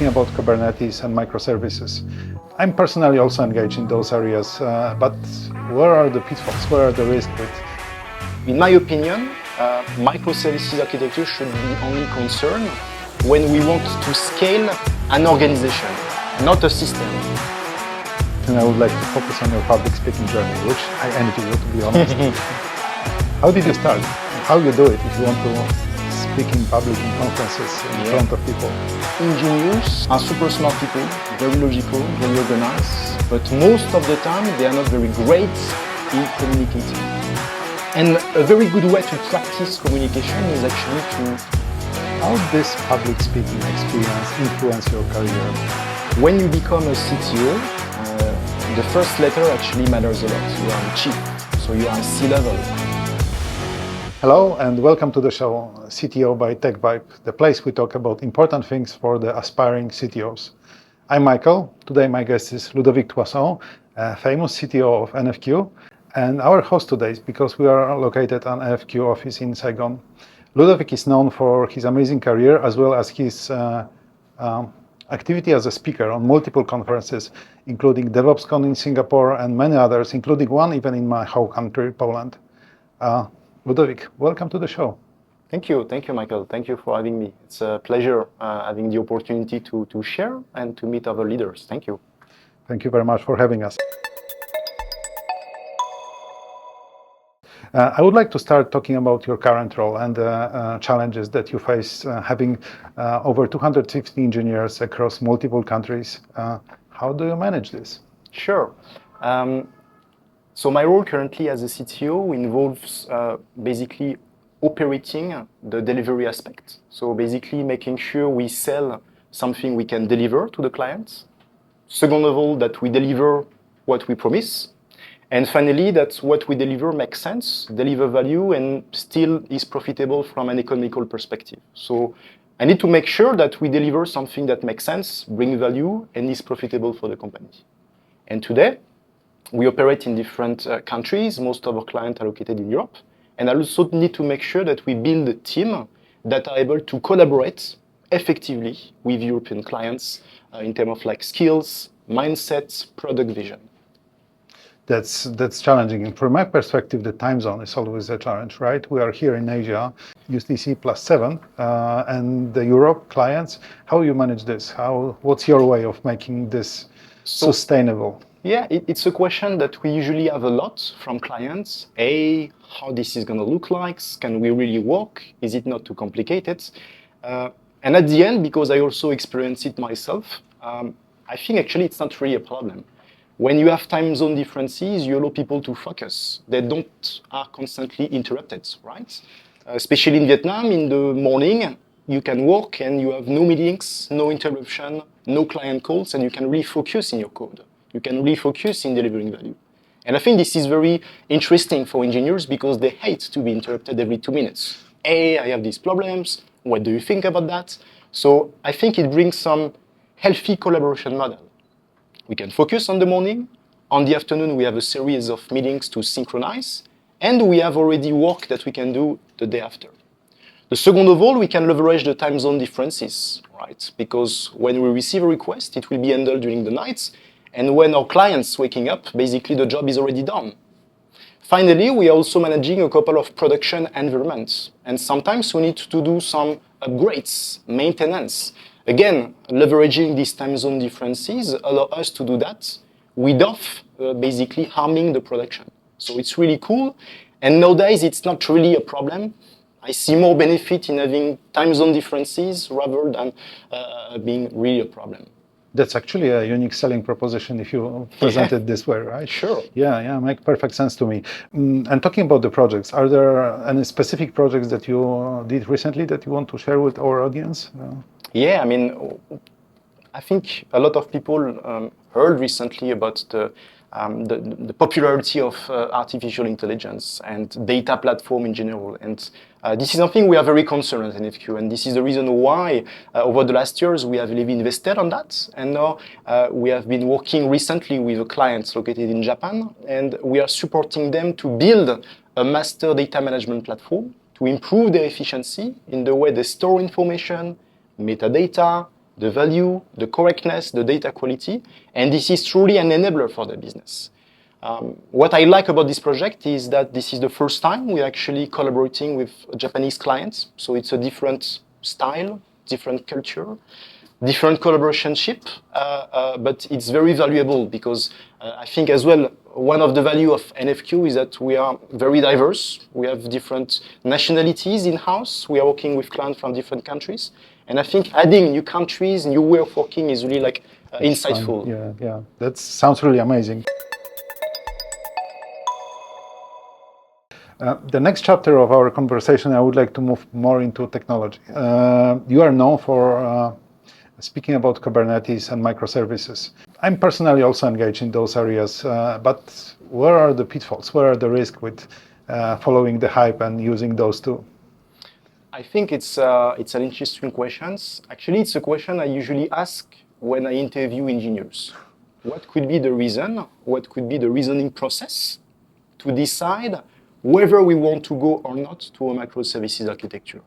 talking about Kubernetes and microservices. I'm personally also engaged in those areas, but where are the pitfalls? Where are the risks with? In my opinion, microservices architecture should be only concerned when we want to scale an organization, not a system. And I would like to focus on your public speaking journey, which I envy you, to be honest. How did you start? How you do it if you want to speak in public in conferences in front of people? Engineers are super smart people, very logical, very organized, but most of the time they are not very great in communicating. And a very good way to practice communication is actually to... How did this public speaking experience influence your career? When you become a CTO, the first letter actually matters a lot. You are a chief, so you are C-level. Hello and welcome to the show CTO by TechVibe, the place we talk about important things for the aspiring CTOs. I'm Michael. Today my guest is Ludovic Toison, a famous CTO of NFQ. And our host today is because we are located on NFQ office in Saigon. Ludovic is known for his amazing career as well as his activity as a speaker on multiple conferences, including DevOpsCon in Singapore and many others, including one even in my home country, Poland. Ludovic, welcome to the show. Thank you, Michael. Thank you for having me. It's a pleasure having the opportunity to share and to meet other leaders. Thank you. Thank you very much for having us. I would like to start talking about your current role and the challenges that you face having over 250 engineers across multiple countries. How do you manage this? Sure. So my role currently as a CTO involves basically operating the delivery aspect. So basically making sure we sell something we can deliver to the clients. Second of all, that we deliver what we promise. And finally, that what we deliver makes sense, deliver value, and still is profitable from an economical perspective. So I need to make sure that we deliver something that makes sense, bring value, and is profitable for the company. And today, we operate in different countries. Most of our clients are located in Europe. And I also need to make sure that we build a team that are able to collaborate effectively with European clients in terms of like skills, mindsets, product vision. That's challenging. And from my perspective, the time zone is always a challenge, right? We are here in Asia, UTC +7, and the Europe clients. How you manage this? What's your way of making this sustainable? Yeah, it's a question that we usually have a lot from clients. How this is going to look like? Can we really work? Is it not too complicated? And at the end, because I also experienced it myself, I think actually it's not really a problem. When you have time zone differences, you allow people to focus. They are constantly interrupted, right? Especially in Vietnam, in the morning, you can work and you have no meetings, no interruption, no client calls, and you can really focus in your code. You can really focus in delivering value. And I think this is very interesting for engineers because they hate to be interrupted every 2 minutes. I have these problems. What do you think about that? So I think it brings some healthy collaboration model. We can focus on the morning. On the afternoon, we have a series of meetings to synchronize. And we have already work that we can do the day after. The second of all, we can leverage the time zone differences, right? Because when we receive a request, it will be handled during the night. And when our client's waking up, basically the job is already done. Finally, we are also managing a couple of production environments. And sometimes we need to do some upgrades, maintenance. Again, leveraging these time zone differences allow us to do that without basically harming the production. So it's really cool. And nowadays, it's not really a problem. I see more benefit in having time zone differences rather than being really a problem. That's actually a unique selling proposition if you present it this way, right? Sure. Yeah, makes perfect sense to me. And talking about the projects, are there any specific projects that you did recently that you want to share with our audience? Yeah, I mean, I think a lot of people heard recently about the popularity of artificial intelligence and data platform in general. And this is something we are very concerned at NFQ. And this is the reason why over the last years we have really invested on that. And now we have been working recently with clients located in Japan. And we are supporting them to build a master data management platform to improve their efficiency in the way they store information, metadata, the value, the correctness, the data quality, and this is truly an enabler for the business. What I like about this project is that this is the first time we're actually collaborating with Japanese clients, so it's a different style, different culture, different collaborationship, but it's very valuable because I think as well, one of the value of NFQ is that we are very diverse. We have different nationalities in-house. We are working with clients from different countries. And I think adding new countries, new way of working is really like insightful. Yeah, that sounds really amazing. The next chapter of our conversation, I would like to move more into technology. You are known for speaking about Kubernetes and microservices. I'm personally also engaged in those areas, but where are the pitfalls? Where are the risks with following the hype and using those two? I think it's an interesting question. Actually, it's a question I usually ask when I interview engineers. What could be the reason? What could be the reasoning process to decide whether we want to go or not to a microservices architecture?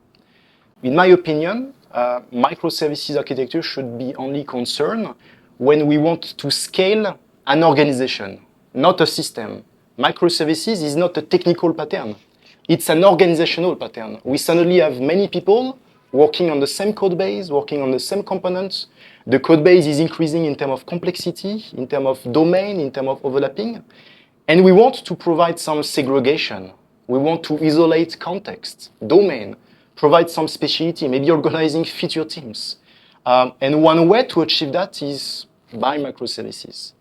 In my opinion, microservices architecture should be only concerned when we want to scale an organization, not a system. Microservices is not a technical pattern. It's an organizational pattern. We suddenly have many people working on the same code base, working on the same components. The code base is increasing in terms of complexity, in terms of domain, in terms of overlapping. And we want to provide some segregation. We want to isolate context, domain, provide some speciality, maybe organizing feature teams. And one way to achieve that is by microservices.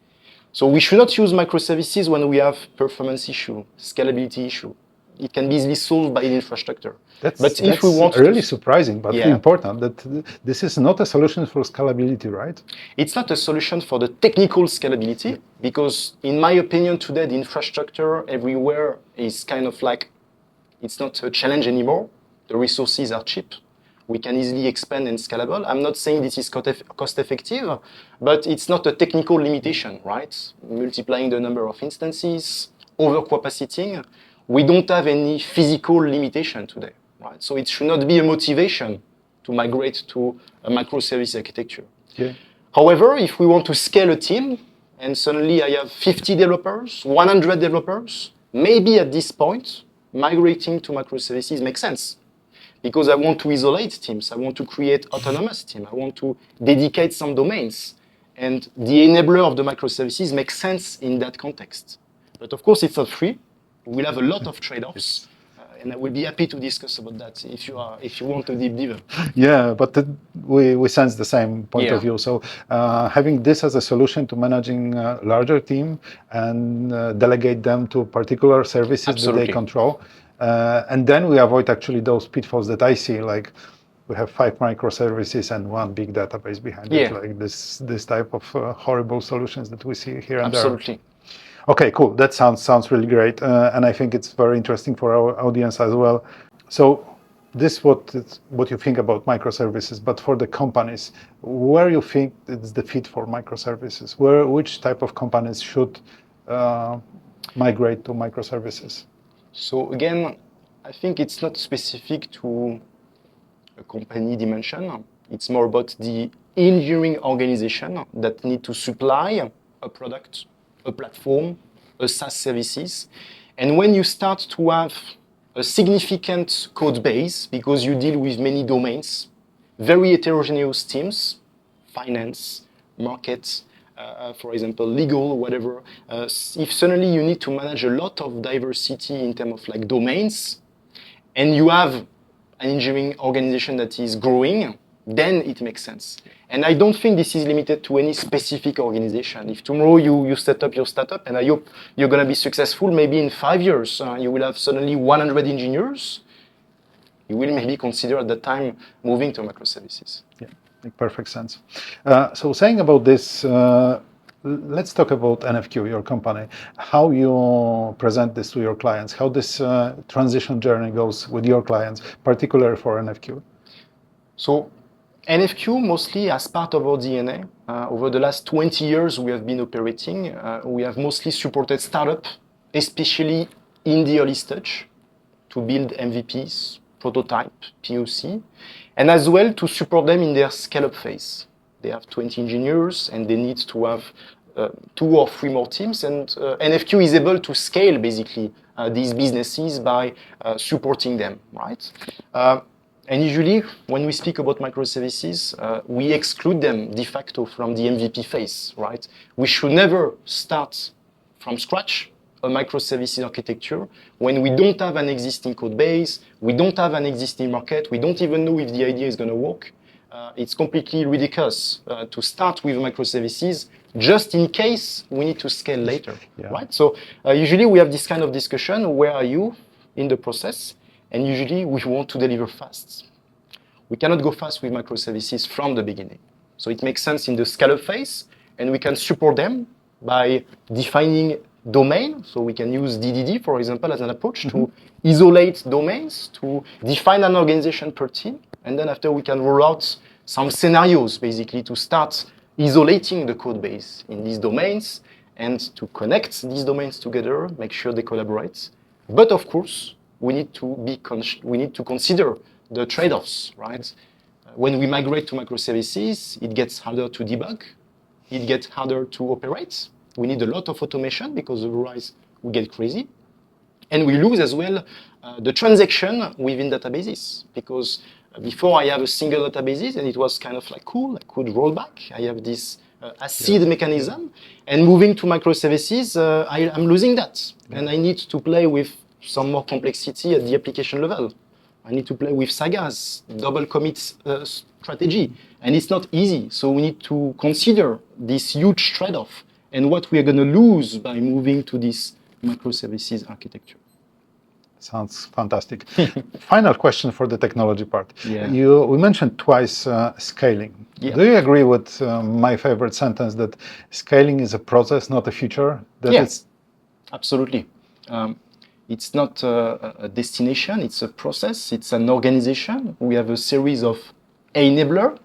So we should not use microservices when we have performance issue, scalability issue. It can be easily solved by the infrastructure. That's really surprising, but important that this is not a solution for scalability, right? It's not a solution for the technical scalability because, in my opinion, today the infrastructure everywhere is kind of like, it's not a challenge anymore. The resources are cheap. We can easily expand and scalable. I'm not saying this is cost effective, but it's not a technical limitation, right? Multiplying the number of instances, overcapaciting. We don't have any physical limitation today, right? So it should not be a motivation to migrate to a microservice architecture. Yeah. However, if we want to scale a team, and suddenly I have 50 developers, 100 developers, maybe at this point, migrating to microservices makes sense. Because I want to isolate teams, I want to create autonomous teams, I want to dedicate some domains. And the enabler of the microservices makes sense in that context. But of course, it's not free. We'll have a lot of trade-offs, and I will be happy to discuss about that if you want to deep dive. Yeah, but we sense the same point of view. So having this as a solution to managing a larger team and delegate them to particular services that they control, and then we avoid actually those pitfalls that I see, like we have 5 microservices and one big database behind it, like this type of horrible solutions that we see here and there. Absolutely. Okay, cool. That sounds really great, and I think it's very interesting for our audience as well. So, this is what you think about microservices, but for the companies, where you think it's the fit for microservices? Which type of companies should migrate to microservices? So again, I think it's not specific to a company dimension. It's more about the engineering organization that need to supply a product, a platform, a SaaS services. And when you start to have a significant code base, because you deal with many domains, very heterogeneous teams, finance, market, for example, legal, whatever, if suddenly you need to manage a lot of diversity in terms of like domains, and you have an engineering organization that is growing, then it makes sense. And I don't think this is limited to any specific organization. If tomorrow you set up your startup, and I hope you're going to be successful, maybe in 5 years, you will have suddenly 100 engineers, you will maybe consider at that time moving to microservices. Yeah, makes perfect sense. So saying about this, let's talk about NFQ, your company. How you present this to your clients, how this transition journey goes with your clients, particularly for NFQ. So NFQ, mostly as part of our DNA, over the last 20 years we have been operating. We have mostly supported startups, especially in the early stage, to build MVPs, prototype, POC, and as well to support them in their scale-up phase. they have 20 engineers, and they need to have 2 or 3 more teams, and NFQ is able to scale basically these businesses by supporting them, right? And usually, when we speak about microservices, we exclude them de facto from the MVP phase, right? We should never start from scratch a microservices architecture when we don't have an existing code base, we don't have an existing market, we don't even know if the idea is going to work. It's completely ridiculous to start with microservices just in case we need to scale later, right? So usually we have this kind of discussion, where are you in the process? And usually we want to deliver fast. We cannot go fast with microservices from the beginning. So it makes sense in the scale-up phase, and we can support them by defining domain. So we can use DDD, for example, as an approach to isolate domains, to define an organization per team. And then after, we can roll out some scenarios, basically, to start isolating the code base in these domains and to connect these domains together, make sure they collaborate. But of course, we need to consider the trade-offs, right? When we migrate to microservices, it gets harder to debug, it gets harder to operate. We need a lot of automation because otherwise we get crazy. And we lose as well the transaction within databases, because before I have a single database and it was kind of like cool, I could roll back. I have this ACID mechanism, and moving to microservices, I'm losing that. And I need to play with some more complexity at the application level. I need to play with sagas, double commit strategy, and it's not easy. So we need to consider this huge trade-off and what we are going to lose by moving to this microservices architecture. Sounds fantastic. Final question for the technology part. Yeah. We mentioned twice scaling. Yeah. Do you agree with my favorite sentence that scaling is a process, not a feature? Yes, absolutely. It's not a destination, it's a process, it's an organization. We have a series of enablers.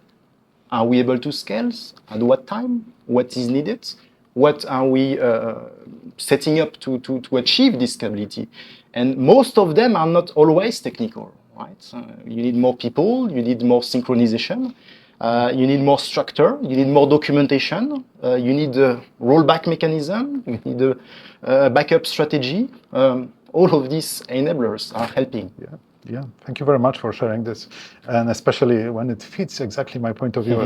Are we able to scale? At what time? What is needed? What are we setting up to achieve this scalability? And most of them are not always technical, right? You need more people, you need more synchronization, you need more structure, you need more documentation, you need a rollback mechanism, you need a backup strategy. All of these enablers are helping. Yeah. Thank you very much for sharing this, and especially when it fits exactly my point of view.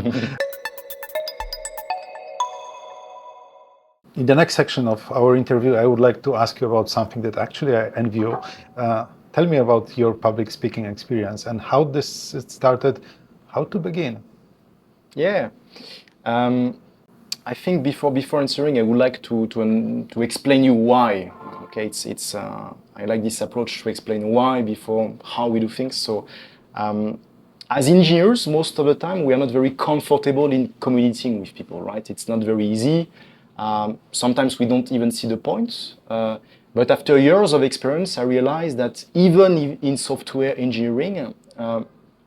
In the next section of our interview, I would like to ask you about something that actually I envy you. Tell me about your public speaking experience and how this started, how to begin. Yeah. I think before answering, I would like to explain you why. Okay, I like this approach to explain why before how we do things. So, as engineers, most of the time we are not very comfortable in communicating with people, right? It's not very easy. Sometimes we don't even see the point. But after years of experience, I realized that even in software engineering,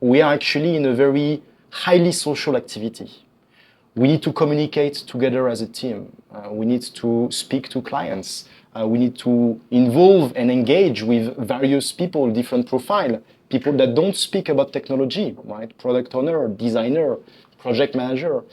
we are actually in a very highly social activity. We need to communicate together as a team. We need to speak to clients. We need to involve and engage with various people, different profile, people that don't speak about technology, right? Product owner, designer, project manager.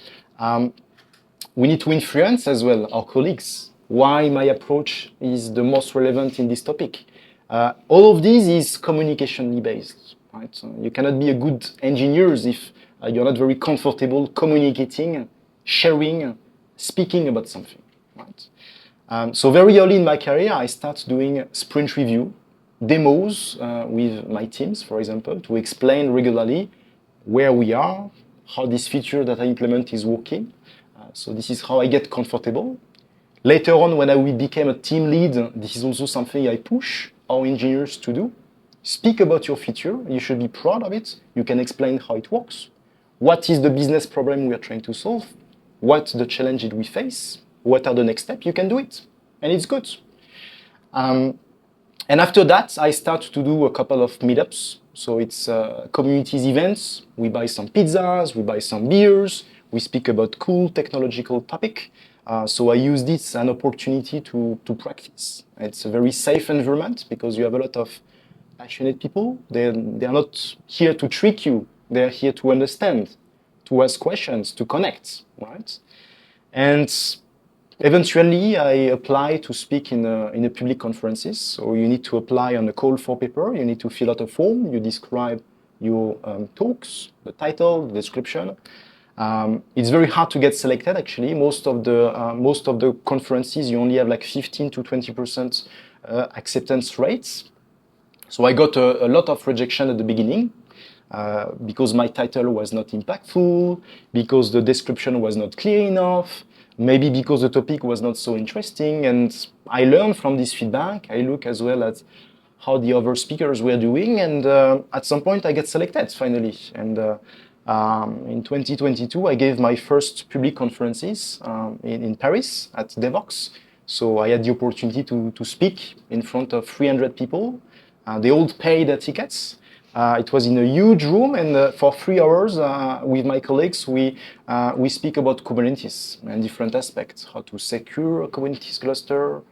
We need to influence as well our colleagues. Why my approach is the most relevant in this topic. All of this is communicationally based, right? So you cannot be a good engineer if you're not very comfortable communicating, sharing, speaking about something, right? So very early in my career, I started doing sprint review, demos with my teams, for example, to explain regularly where we are, how this feature that I implement is working. So this is how I get comfortable. Later on, when I became a team lead, this is also something I push our engineers to do. Speak about your feature. You should be proud of it. You can explain how it works. What is the business problem we are trying to solve? What's the challenge that we face? What are the next steps? You can do it. And it's good. And after that, I start to do a couple of meetups. So it's communities events. We buy some pizzas, we buy some beers. We speak about cool technological topic. So I use this as an opportunity to practice. It's a very safe environment because you have a lot of passionate people. They are not here to trick you. They are here to understand, to ask questions, to connect, right? And eventually, I apply to speak in a public conferences. So you need to apply on a call for paper. You need to fill out a form. You describe your talks, the title, the description. It's very hard to get selected. Actually, most of the conferences you only have like 15 to 20% acceptance rates. So I got a lot of rejection at the beginning. Because my title was not impactful, because the description was not clear enough, maybe because the topic was not so interesting. And I learned from this feedback. I look as well at how the other speakers were doing, and at some point I get selected finally. And in 2022, I gave my first public conferences in Paris at Devox. So I had the opportunity to speak in front of 300 people. They all paid their tickets. It was in a huge room, and for 3 hours with my colleagues, we speak about Kubernetes and different aspects: how to secure a Kubernetes cluster,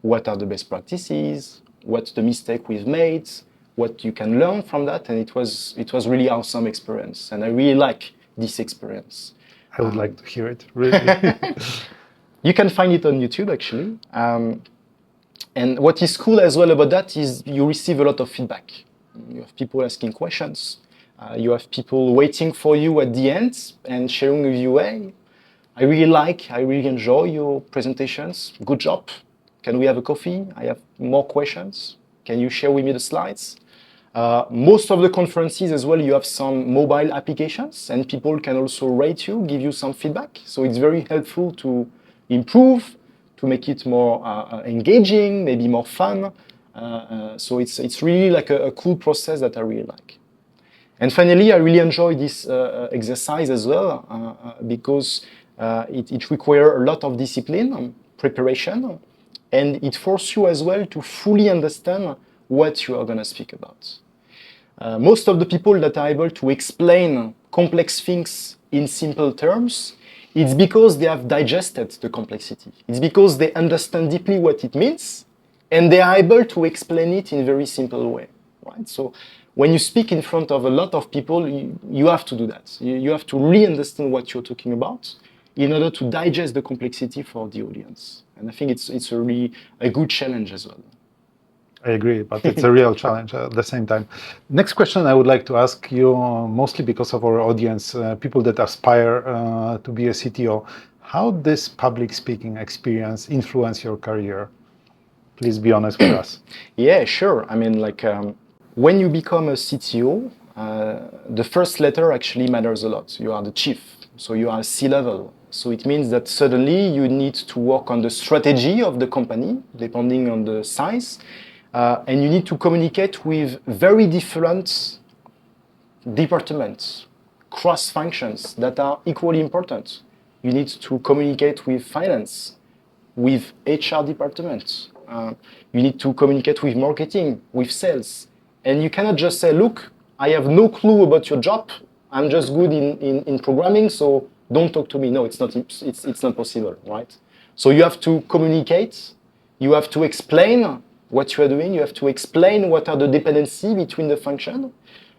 what are the best practices, what's the mistake we've made, what you can learn from that, and it was really awesome experience, and I really like this experience. I would like to hear it, really. You can find it on YouTube, actually. And what is cool as well about that is you receive a lot of feedback. You have people asking questions. You have people waiting for you at the end and sharing with you, hey, I really enjoy your presentations. Good job. Can we have a coffee? I have more questions. Can you share with me the slides? Most of the conferences as well, you have some mobile applications, and people can also rate you, give you some feedback. So it's very helpful to improve, to make it more engaging, maybe more fun. So it's really like a cool process that I really like. And finally, I really enjoy this exercise as well because it requires a lot of discipline, preparation, and it forces you as well to fully understand what you are going to speak about. Most of the people that are able to explain complex things in simple terms, it's because they have digested the complexity. It's because they understand deeply what it means, and they are able to explain it in a very simple way, right? So when you speak in front of a lot of people, you have to do that. You have to really understand what you're talking about in order to digest the complexity for the audience. And I think it's a really a good challenge as well. I agree, but it's a real challenge at the same time. Next question I would like to ask you, mostly because of our audience, people that aspire to be a CTO. How this public speaking experience influence your career? Please be honest with us. Yeah, sure. I mean, like when you become a CTO, the first letter actually matters a lot. You are the chief, so you are C-level. So it means that suddenly you need to work on the strategy of the company, depending on the size. And you need to communicate with very different departments, cross functions that are equally important. You need to communicate with finance, with HR departments. You need to communicate with marketing, with sales. And you cannot just say, look, I have no clue about your job. I'm just good in programming, so don't talk to me. No, it's not possible, right? So you have to communicate. You have to explain what you are doing. You have to explain what are the dependencies between the function.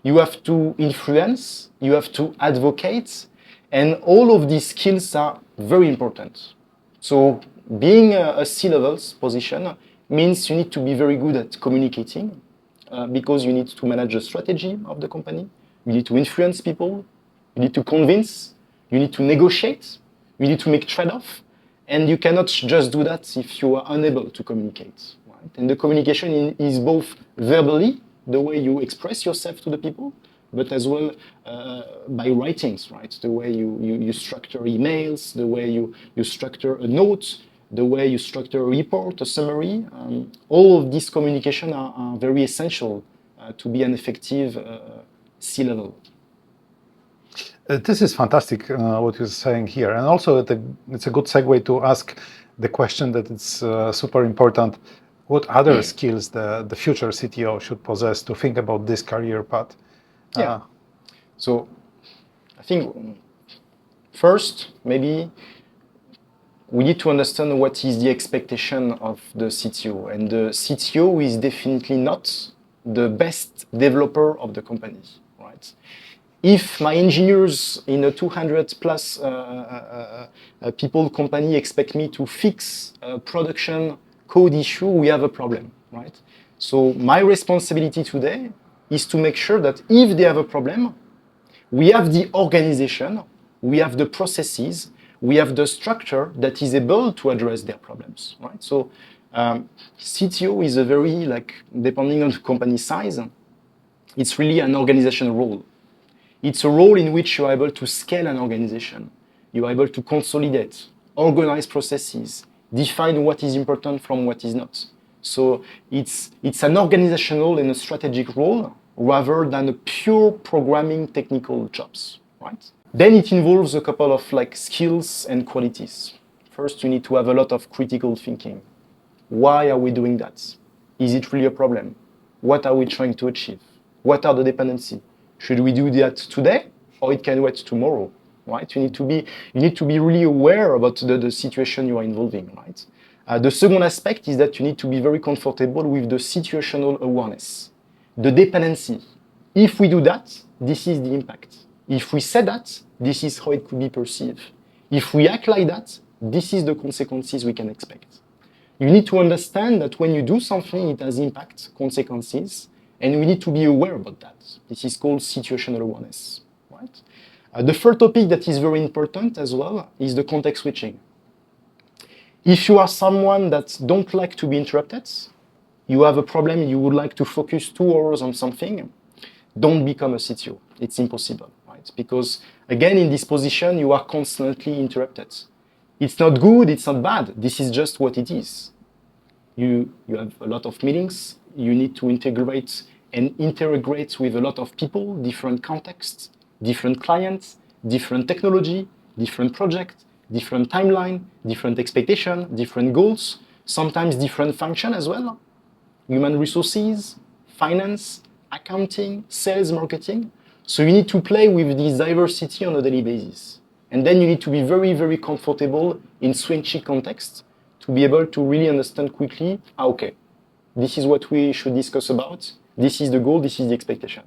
You have to influence. You have to advocate. And all of these skills are very important. So being a C-level position means you need to be very good at communicating because you need to manage the strategy of the company. You need to influence people. You need to convince. You need to negotiate. You need to make trade-off. And you cannot just do that if you are unable to communicate. And the communication is both verbally, the way you express yourself to the people, but as well by writings, right? The way you structure emails, the way you structure a note, the way you structure a report, a summary. All of these communication are very essential to be an effective C-level. This is fantastic what you're saying here. And also it's a good segue to ask the question that it's super important. What other skills the future CTO should possess to think about this career path? Yeah. So I think first, maybe we need to understand what is the expectation of the CTO. And the CTO is definitely not the best developer of the company, right? If my engineers in a 200 plus people company expect me to fix a production code issue, we have a problem, right? So my responsibility today is to make sure that if they have a problem, we have the organization, we have the processes, we have the structure that is able to address their problems, right? So CTO is a very, like, depending on the company size, it's really an organizational role. It's a role in which you are able to scale an organization. You are able to consolidate, organize processes, define what is important from what is not. So it's an organizational and a strategic role rather than a pure programming technical jobs, right? Then it involves a couple of like skills and qualities. First, you need to have a lot of critical thinking. Why are we doing that? Is it really a problem? What are we trying to achieve? What are the dependencies? Should we do that today or it can wait tomorrow, right? You need to be really aware about the situation you are involving, right? The second aspect is that you need to be very comfortable with the situational awareness, the dependency. If we do that, this is the impact. If we say that, this is how it could be perceived. If we act like that, this is the consequences we can expect. You need to understand that when you do something, it has impact, consequences, and we need to be aware about that. This is called situational awareness, right? The third topic that is very important as well is the context switching. If you are someone that don't like to be interrupted, you have a problem, you would like to focus 2 hours on something, don't become a CTO. It's impossible, right? Because again, in this position, you are constantly interrupted. It's not good, it's not bad. This is just what it is. You have a lot of meetings. You need to integrate with a lot of people, different contexts, different clients, different technology, different project, different timeline, different expectation, different goals, sometimes different function as well. Human resources, finance, accounting, sales, marketing. So you need to play with this diversity on a daily basis. And then you need to be very, very comfortable in switching context to be able to really understand quickly, okay, this is what we should discuss about, this is the goal, this is the expectation.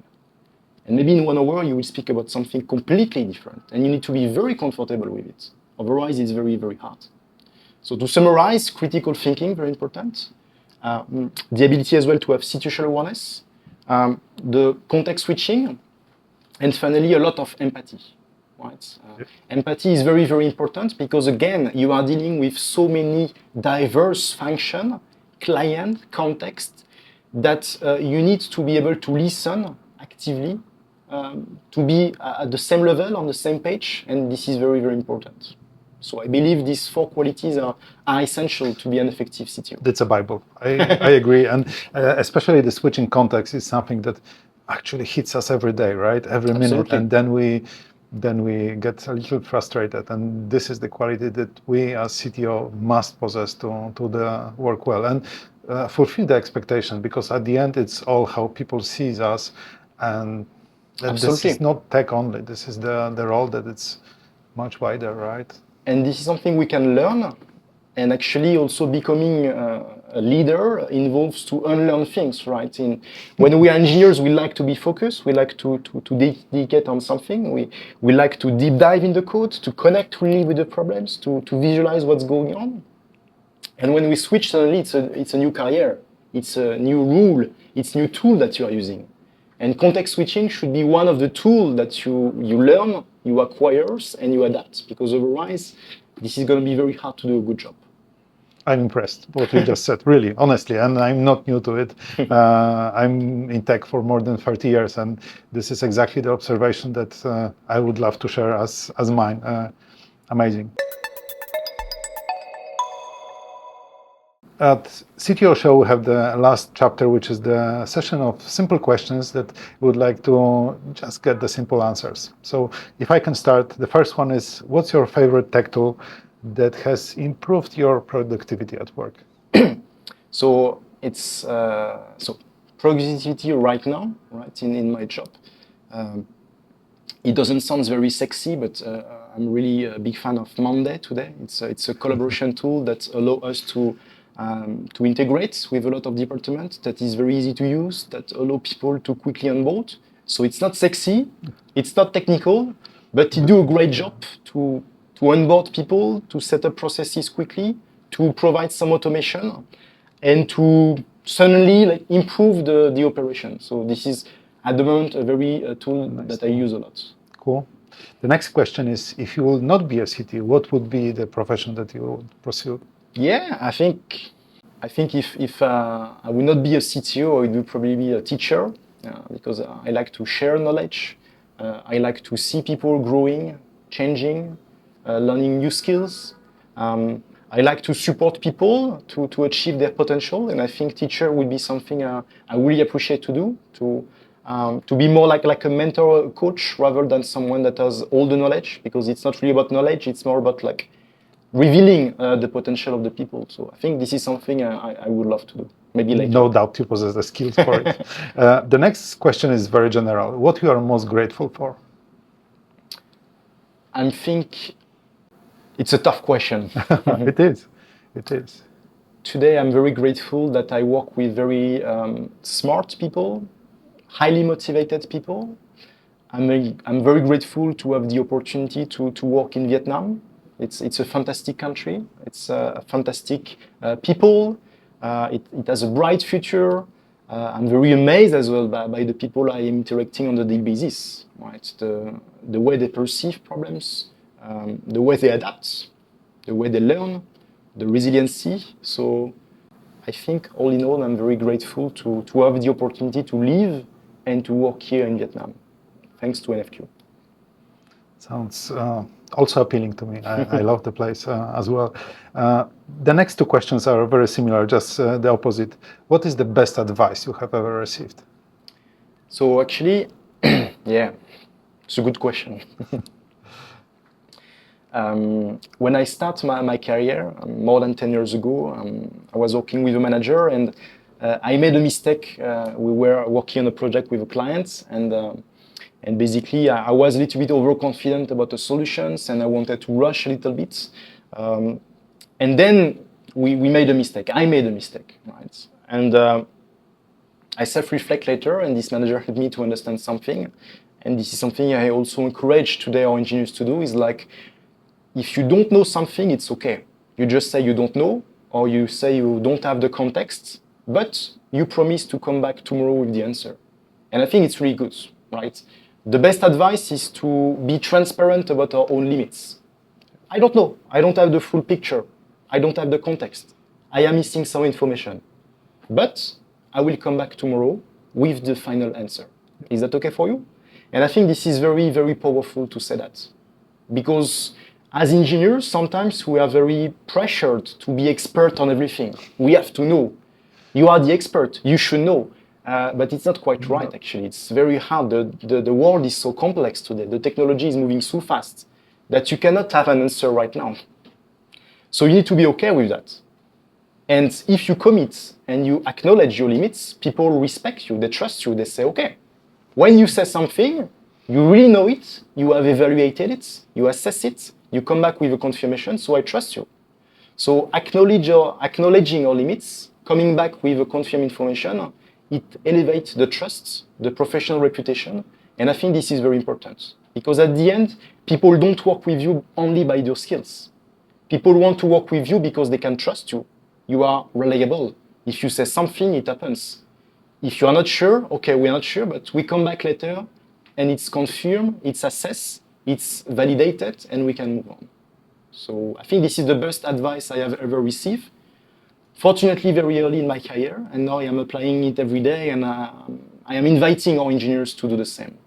And maybe in 1 hour you will speak about something completely different and you need to be very comfortable with it. Otherwise it's very, very hard. So to summarize, critical thinking, very important. The ability as well to have situational awareness, the context switching, and finally a lot of empathy. Right? Empathy is very, very important because again, you are dealing with so many diverse functions, client, context, that you need to be able to listen actively, to be at the same level, on the same page, and this is very, very important. So I believe these 4 qualities are essential to be an effective CTO. That's a Bible. I agree. And especially the switching context is something that actually hits us every day, right? Every minute. And then we get a little frustrated. And this is the quality that we as CTO must possess to work well and fulfill the expectation, because at the end, it's all how people see us. And this is not tech only. This is the role that it's much wider, right? And this is something we can learn. And actually also becoming a leader involves to unlearn things, right? When we are engineers, we like to be focused. We like to dedicate on something. We like to deep dive in the code, to connect really with the problems, to visualize what's going on. And when we switch, suddenly it's a new career. It's a new rule. It's a new tool that you are using. And context switching should be one of the tools that you learn, you acquire, and you adapt. Because otherwise, this is going to be very hard to do a good job. I'm impressed what you just said, really, honestly, and I'm not new to it. I'm in tech for more than 30 years, and this is exactly the observation that I would love to share as mine. Amazing. At CTO Show, we have the last chapter, which is the session of simple questions that we would like to just get the simple answers. So if I can start, the first one is, what's your favorite tech tool that has improved your productivity at work? So it's productivity right now, right, in my job. It doesn't sound very sexy, but I'm really a big fan of Monday today. It's a collaboration tool that allows us to integrate with a lot of departments, that is very easy to use, that allow people to quickly onboard, So it's not sexy, it's not technical, but you do a great job to onboard people, to set up processes quickly, to provide some automation, and to suddenly like, improve the operation. So this is at the moment a very tool that I use a lot. Cool. The next question is, if you will not be a CTO, what would be the profession that you would pursue? Yeah, I think if I would not be a CTO, I would probably be a teacher because I like to share knowledge. I like to see people growing, changing, learning new skills. I like to support people to achieve their potential, and I think teacher would be something I really appreciate to do, to be more like a mentor, a coach, rather than someone that has all the knowledge, because it's not really about knowledge, it's more about like revealing the potential of the people. So I think this is something I would love to do. Maybe later. No doubt you possess the skills for it. The next question is very general. What you are most grateful for? I think it's a tough question. It is. It is. Today, I'm very grateful that I work with very smart people, highly motivated people. I'm very grateful to have the opportunity to work in Vietnam. It's a fantastic country. It's a fantastic people. It has a bright future. I'm very amazed as well by the people I am interacting on a daily basis. Right, the way they perceive problems, the way they adapt, the way they learn, the resiliency. So I think all in all, I'm very grateful to have the opportunity to live and to work here in Vietnam, thanks to NFQ. Sounds also appealing to me. I love the place as well. The next two questions are very similar, just the opposite. What is the best advice you have ever received? So actually, yeah, it's a good question. When I start my career, more than 10 years ago, I was working with a manager, and I made a mistake. We were working on a project with a client, and basically I was a little bit overconfident about the solutions, and I wanted to rush a little bit. And then we made a mistake. I made a mistake, right? And I self-reflect later, and this manager helped me to understand something. And this is something I also encourage today our engineers to do, is like, if you don't know something, it's okay. You just say you don't know, or you say you don't have the context, but you promise to come back tomorrow with the answer. And I think it's really good, right? The best advice is to be transparent about our own limits. I don't know. I don't have the full picture. I don't have the context. I am missing some information. But I will come back tomorrow with the final answer. Is that okay for you? And I think this is very, very powerful to say that. Because as engineers, sometimes we are very pressured to be expert on everything. We have to know. You are the expert. You should know. But it's not quite right, actually. It's very hard. The world is so complex today. The technology is moving so fast that you cannot have an answer right now. So you need to be okay with that. And if you commit and you acknowledge your limits, people respect you. They trust you. They say, okay. When you say something, you really know it. You have evaluated it. You assess it. You come back with a confirmation, so I trust you. So acknowledging your limits, coming back with a confirmed information, it elevates the trust, the professional reputation, and I think this is very important. Because at the end, people don't work with you only by your skills. People want to work with you because they can trust you. You are reliable. If you say something, it happens. If you are not sure, okay, we are not sure, but we come back later, and it's confirmed, it's assessed, it's validated, and we can move on. So I think this is the best advice I have ever received. Fortunately, very early in my career, and now I am applying it every day, and I am inviting our engineers to do the same.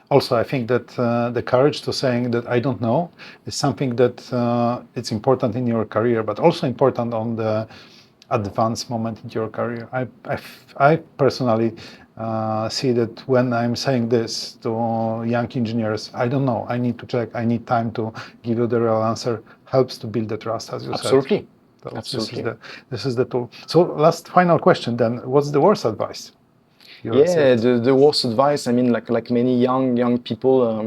Also, I think that the courage to saying that I don't know is something that it's important in your career, but also important on the advanced moment in your career. I personally see that when I'm saying this to young engineers, I don't know, I need to check, I need time to give you the real answer, helps to build the trust, as you Absolutely. said. So Absolutely. this is the tool. So last final question then, what's the worst advice? Yeah, the worst advice, I mean, like many young people,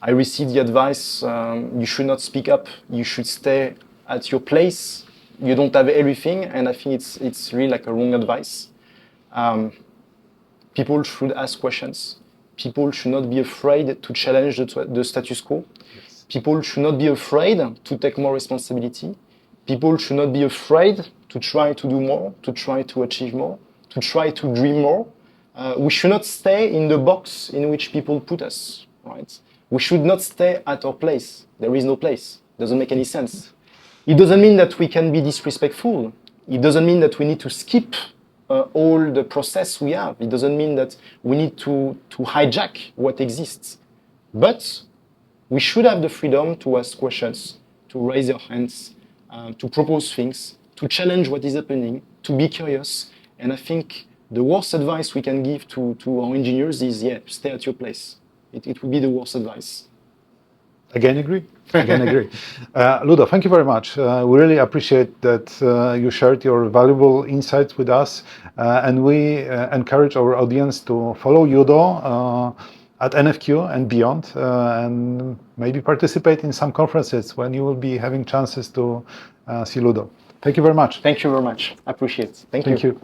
I received the advice, you should not speak up, you should stay at your place, you don't have everything, and I think it's really like a wrong advice. People should ask questions. People should not be afraid to challenge the status quo. Yes. People should not be afraid to take more responsibility. People should not be afraid to try to do more, to try to achieve more, to try to dream more. We should not stay in the box in which people put us, right? We should not stay at our place. There is no place. Doesn't make any sense. It doesn't mean that we can be disrespectful. It doesn't mean that we need to skip all the process we have. It doesn't mean that we need to hijack what exists. But we should have the freedom to ask questions, to raise your hands, to propose things, to challenge what is happening, to be curious. And I think the worst advice we can give to our engineers is, stay at your place. It would be the worst advice. Again, agree. Again, agree. Ludo, thank you very much. We really appreciate that you shared your valuable insights with us, and we encourage our audience to follow Ludo at NFQ and beyond, and maybe participate in some conferences when you will be having chances to see Ludo. Thank you very much. Thank you very much. I appreciate it. Thank you. Thank you.